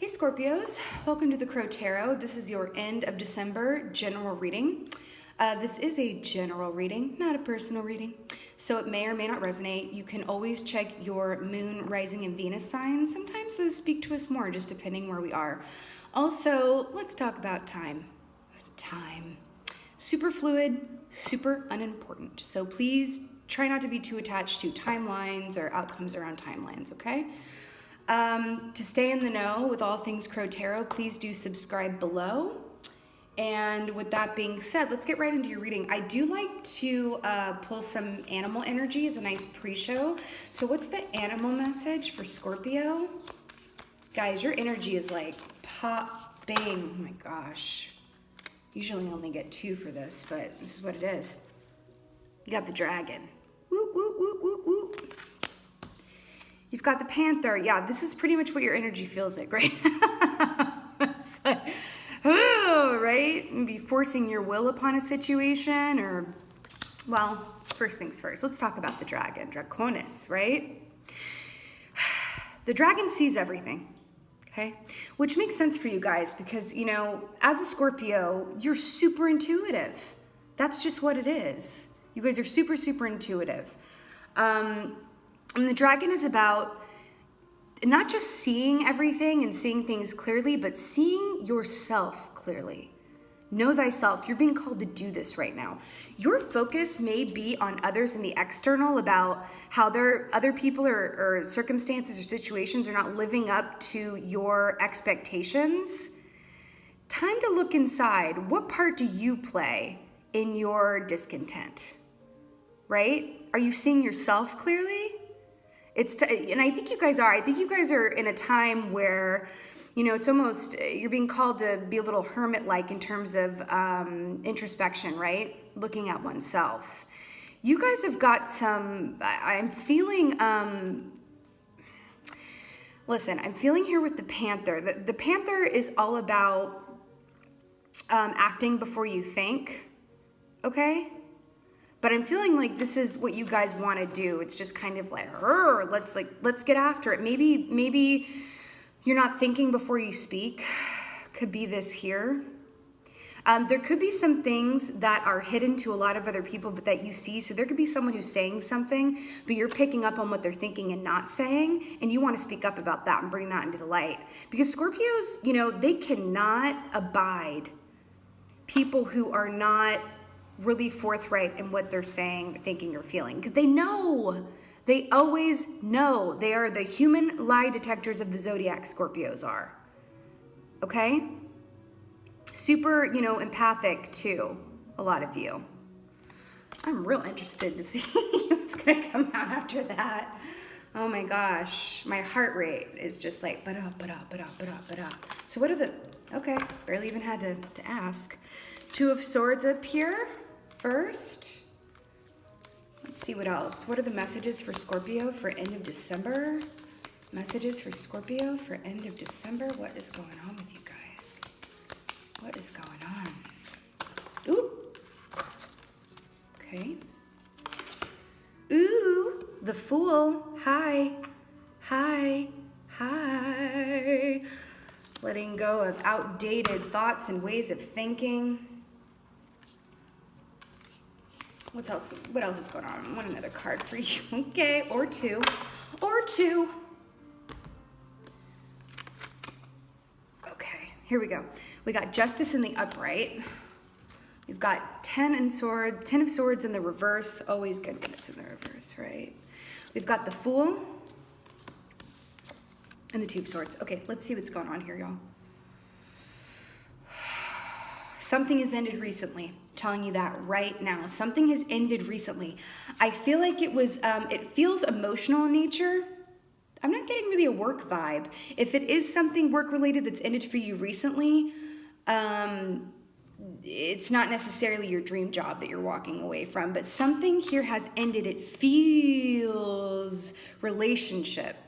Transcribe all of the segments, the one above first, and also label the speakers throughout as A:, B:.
A: Hey Scorpios, welcome to the Crow Tarot. This is your end of December general reading. This is a general reading, not a personal reading, so it may or may not resonate. You can always check your moon, rising, and Venus signs. Sometimes those speak to us more, just depending where we are. Also, let's talk about time. Time. Super fluid, super unimportant. So please try not to be too attached to timelines or outcomes around timelines, okay? To stay in the know with all things Crow Tarot, please do subscribe below. And with that being said, let's get right into your reading. I do like to pull some animal energy as a nice pre-show. So what's the animal message for Scorpio? Guys, your energy is like pop, bang. Oh my gosh. Usually I only get 2 for this, but this is what it is. You got the dragon. Whoop, whoop, whoop, whoop, whoop. You've got the panther. Yeah, this is pretty much what your energy feels like, right? It's like, oh, right? Maybe forcing your will upon a situation or, well, first things first. Let's talk about the dragon, Draconis, right? The dragon sees everything, okay? Which makes sense for you guys because, you know, as a Scorpio, you're super intuitive. That's just what it is. You guys are super, super intuitive. And the dragon is about not just seeing everything and seeing things clearly, but seeing yourself clearly. Know thyself. You're being called to do this right now. Your focus may be on others in the external about how other people or circumstances or situations are not living up to your expectations. Time to look inside. What part do you play in your discontent? Right? Are you seeing yourself clearly? And I think you guys are. I think you guys are in a time where, you know, it's almost, you're being called to be a little hermit-like in terms of introspection, right? Looking at oneself. You guys have got some, I'm feeling, listen, I'm feeling here with the panther. The panther is all about acting before you think, okay? But I'm feeling like this is what you guys want to do. It's just kind of like, let's get after it. Maybe you're not thinking before you speak. Could be this here. There could be some things that are hidden to a lot of other people, but that you see. So there could be someone who's saying something, but you're picking up on what they're thinking and not saying, and you want to speak up about that and bring that into the light. Because Scorpios, you know, they cannot abide people who are not really forthright in what they're saying, thinking, or feeling. Because they know. They always know. They are the human lie detectors of the zodiac, Scorpios are. Okay? Super, you know, empathic too, a lot of you. I'm real interested to see what's going to come out after that. Oh my gosh. My heart rate is just like, ba-da, ba-da, ba-da, ba-da, ba-da. So what are the, okay, barely even had to ask. 2 of Swords up here first. Let's see what else. What are the messages for Scorpio for end of December? Messages for Scorpio for end of December. What is going on with you guys? What is going on? Ooh. Okay. Ooh, the Fool. Hi. Hi. Hi. Letting go of outdated thoughts and ways of thinking. What else is going on? I want another card for you. Okay, or 2. Or 2. Okay, here we go. We got Justice in the upright. We've got 10 of Swords in the reverse. Always good when it's in the reverse, right? We've got the Fool and the 2 of Swords. Okay, let's see what's going on here, y'all. Something has ended recently. I'm telling you that right now. Something has ended recently. I feel like it feels emotional in nature. I'm not getting really a work vibe. If it is something work-related that's ended for you recently, it's not necessarily your dream job that you're walking away from, but something here has ended. It feels relationship-y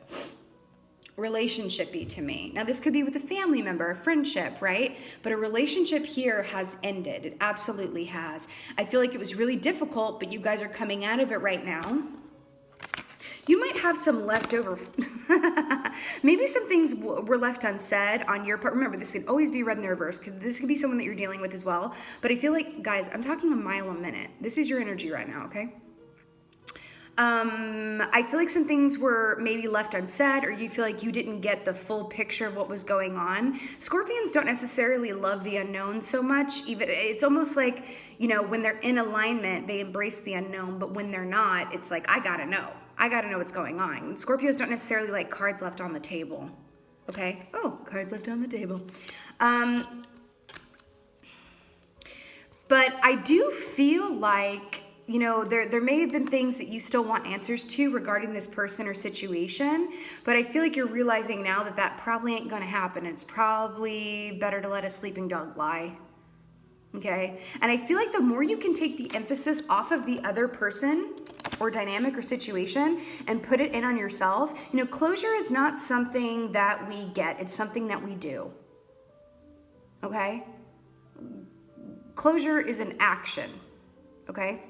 A: to me. Now, this could be with a family member, a friendship, right? But a relationship here has ended. It absolutely has. I feel like it was really difficult, but you guys are coming out of it right now. You might have some leftover, maybe some things were left unsaid on your part. Remember, this can always be read in the reverse, because this could be someone that you're dealing with as well. But I feel like, guys, I'm talking a mile a minute. This is your energy right now, okay? I feel like some things were maybe left unsaid, or you feel like you didn't get the full picture of what was going on. Scorpions don't necessarily love the unknown so much. Even it's almost like, you know, when they're in alignment, they embrace the unknown, but when they're not, it's like, I gotta know what's going on. Scorpios don't necessarily like cards left on the table. Okay? Oh, cards left on the table. But I do feel like, you know, there may have been things that you still want answers to regarding this person or situation, but I feel like you're realizing now that that probably ain't gonna happen. It's probably better to let a sleeping dog lie, okay? And I feel like the more you can take the emphasis off of the other person or dynamic or situation and put it in on yourself, you know, closure is not something that we get, it's something that we do, okay? Closure is an action, okay?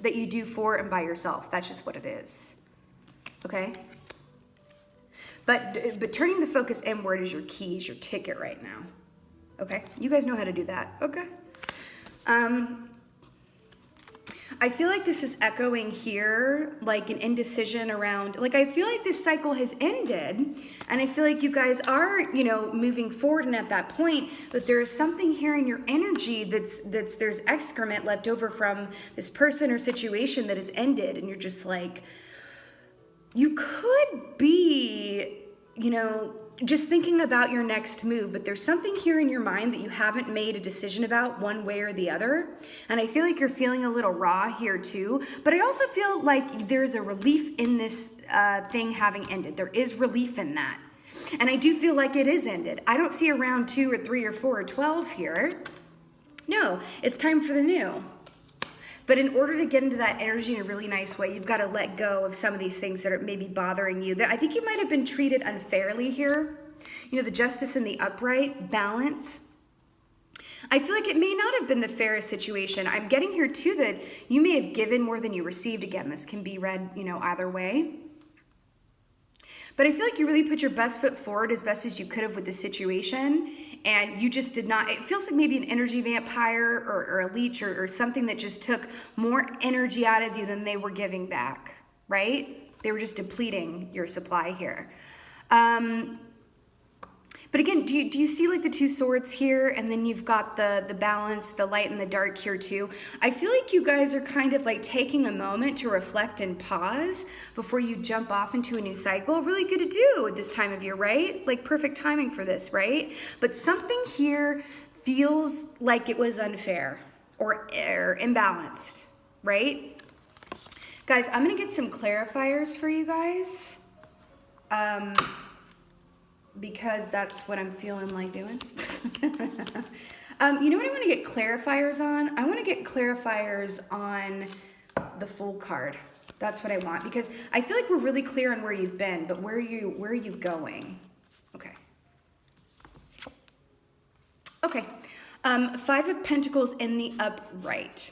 A: That you do for and by yourself. That's just what it is. Okay? But turning the focus inward is your key, is your ticket right now. Okay? You guys know how to do that. Okay? I feel like this is echoing here, like an indecision around, like I feel like this cycle has ended, and I feel like you guys are, you know, moving forward and at that point, but there is something here in your energy there's excrement left over from this person or situation that has ended, and you're just like, you could be, you know, just thinking about your next move, but there's something here in your mind that you haven't made a decision about one way or the other. And I feel like you're feeling a little raw here too, but I also feel like there's a relief in this thing having ended. There is relief in that. And I do feel like it is ended. I don't see a round 2 or 3 or 4 or 12 here. No, it's time for the new. But in order to get into that energy in a really nice way, you've got to let go of some of these things that are maybe bothering you. I think you might have been treated unfairly here. You know, the justice and the upright, balance. I feel like it may not have been the fairest situation. I'm getting here too that you may have given more than you received. Again, this can be read, you know, either way. But I feel like you really put your best foot forward as best as you could have with the situation. And you just did not, it feels like maybe an energy vampire or a leech or something that just took more energy out of you than they were giving back, right? They were just depleting your supply here. But again, do you see like the 2 swords here? And then you've got the balance, the light and the dark here too. I feel like you guys are kind of like taking a moment to reflect and pause before you jump off into a new cycle. Really good to do at this time of year, right? Like perfect timing for this, right? But something here feels like it was unfair or imbalanced, right? Guys, I'm gonna get some clarifiers for you guys. Because that's what I'm feeling like doing. You know what I want to get clarifiers on? I want to get clarifiers on the Fool card. That's what I want, because I feel like we're really clear on where you've been, but where are you going? Okay. Okay. 5 of Pentacles in the upright.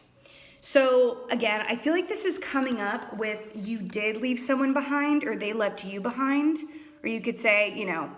A: So again, I feel like this is coming up with you did leave someone behind, or they left you behind, or you could say, you know,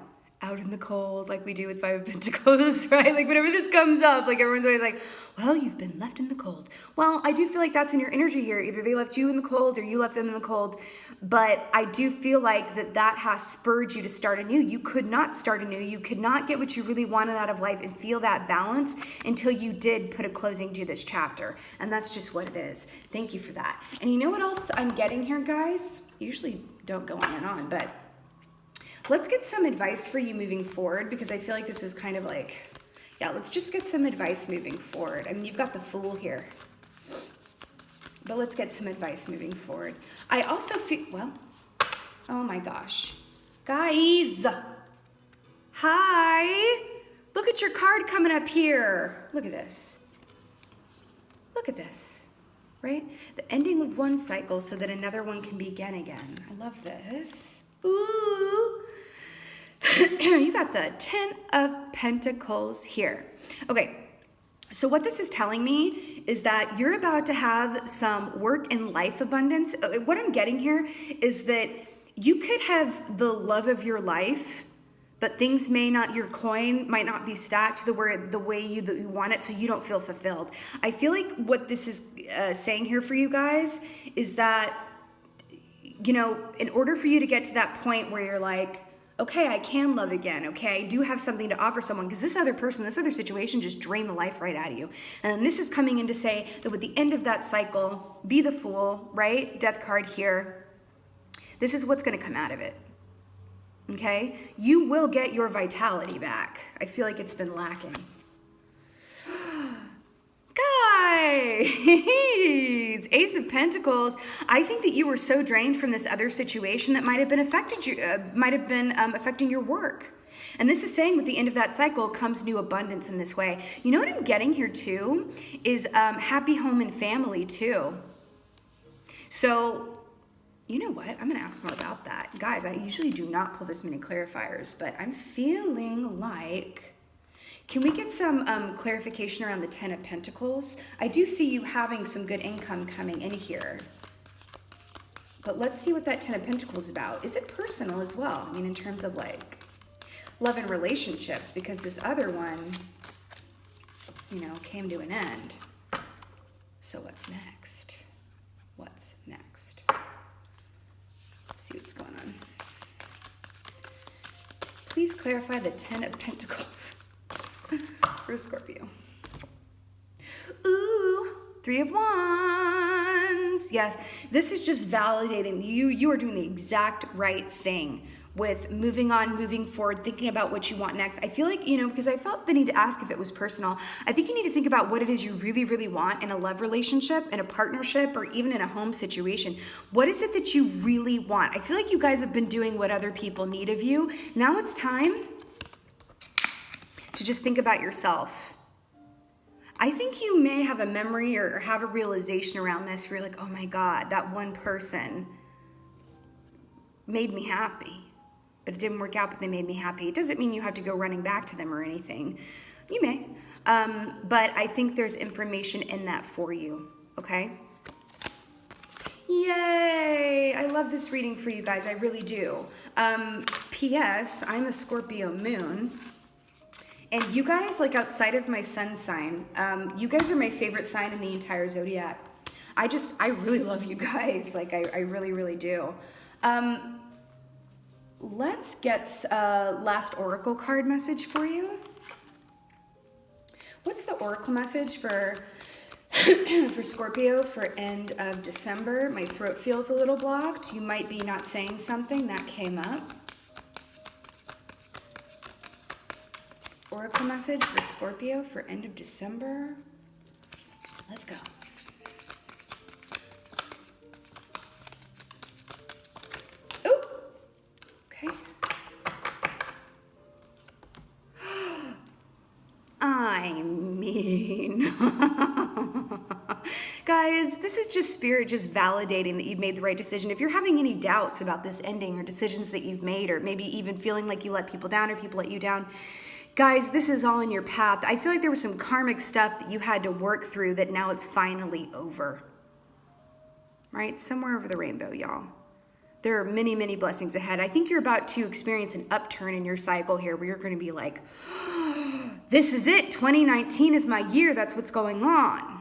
A: out in the cold, like we do with 5 of Pentacles, right? Like whenever this comes up, like everyone's always like, well, you've been left in the cold. Well, I do feel like that's in your energy here. Either they left you in the cold or you left them in the cold. But I do feel like that has spurred you to start anew. You could not start anew. You could not get what you really wanted out of life and feel that balance until you did put a closing to this chapter. And that's just what it is. Thank you for that. And you know what else I'm getting here, guys? Usually don't go on and on, but let's get some advice for you moving forward, because I feel like this was kind of like, yeah, let's just get some advice moving forward. I mean, you've got the Fool here, but let's get some advice moving forward. I also feel, well, oh my gosh. Guys, hi. Look at your card coming up here. Look at this. Look at this, right? The ending of one cycle so that another one can begin again. I love this. Ooh. You got the 10 of Pentacles here. Okay, So what this is telling me is that you're about to have some work and life abundance. What I'm getting here is that you could have the love of your life, but things may not, your coin might not be stacked the way you want it, so you don't feel fulfilled. I feel like what this is saying here for you guys is that, you know, in order for you to get to that point where you're like, okay, I can love again. Okay, I do have something to offer someone, because this other person, this other situation just drained the life right out of you. And this is coming in to say that with the end of that cycle, be the fool, right? Death card here. This is what's going to come out of it. Okay? You will get your vitality back. I feel like it's been lacking. Guys, Ace of Pentacles. I think that you were so drained from this other situation that might have been affecting your work. And this is saying with the end of that cycle comes new abundance in this way. You know what I'm getting here too is happy home and family too. So, you know what? I'm going to ask more about that. Guys, I usually do not pull this many clarifiers, but I'm feeling like, can we get some clarification around the Ten of Pentacles? I do see you having some good income coming in here. But let's see what that Ten of Pentacles is about. Is it personal as well? I mean, in terms of like love and relationships, because this other one, you know, came to an end. So what's next? What's next? Let's see what's going on. Please clarify the Ten of Pentacles for Scorpio. Ooh, Three of Wands. Yes, this is just validating you are doing the exact right thing with moving on, moving forward, thinking about what you want next. I feel like, you know, because I felt the need to ask if it was personal. I think you need to think about what it is you really, really want in a love relationship, in a partnership, or even in a home situation. What is it that you really want? I feel like you guys have been doing what other people need of you. Now it's time to just think about yourself. I think you may have a memory or have a realization around this where you're like, oh my God, that one person made me happy. But it didn't work out, but they made me happy. It doesn't mean you have to go running back to them or anything. You may. But I think there's information in that for you, okay? Yay! I love this reading for you guys. I really do. P.S. I'm a Scorpio moon. And you guys, like outside of my sun sign, you guys are my favorite sign in the entire zodiac. I really love you guys. Like, I really, really do. Let's get a last oracle card message for you. What's the oracle message for for Scorpio for end of December? My throat feels a little blocked. You might be not saying something that came up. Oracle message for Scorpio for end of December. Let's go. Oh, okay. I mean, guys, this is just spirit just validating that you've made the right decision. If you're having any doubts about this ending or decisions that you've made, or maybe even feeling like you let people down or people let you down, guys, this is all in your path. I feel like there was some karmic stuff that you had to work through that now it's finally over. Right? Somewhere over the rainbow, y'all. There are many, many blessings ahead. I think you're about to experience an upturn in your cycle here where you're going to be like, oh, this is it. 2019 is my year. That's what's going on.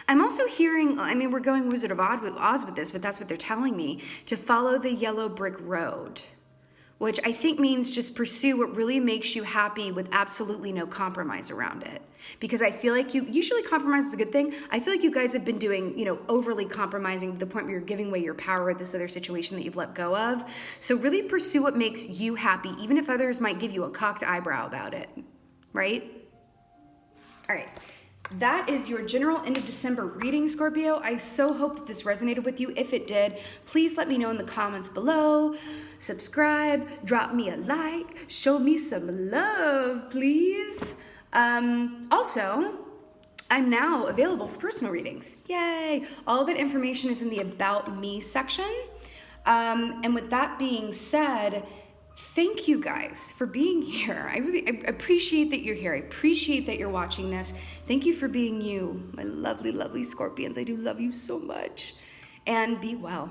A: I'm also hearing, I mean, we're going Wizard of Oz with this, but that's what they're telling me, to follow the yellow brick road, which I think means just pursue what really makes you happy with absolutely no compromise around it. Because I feel like usually compromise is a good thing. I feel like you guys have been doing, overly compromising to the point where you're giving away your power with this other situation that you've let go of. So really pursue what makes you happy, even if others might give you a cocked eyebrow about it, right? All right. That is your general end of December reading, Scorpio. I so hope that this resonated with you. If it did, please let me know in the comments below. Subscribe, drop me a like, show me some love, please. Also, I'm now available for personal readings. Yay! All that information is in the About Me section. And with that being said, thank you guys for being here. I appreciate that you're here. I appreciate that you're watching this. Thank you for being you, my lovely, lovely Scorpions. I do love you so much. And be well.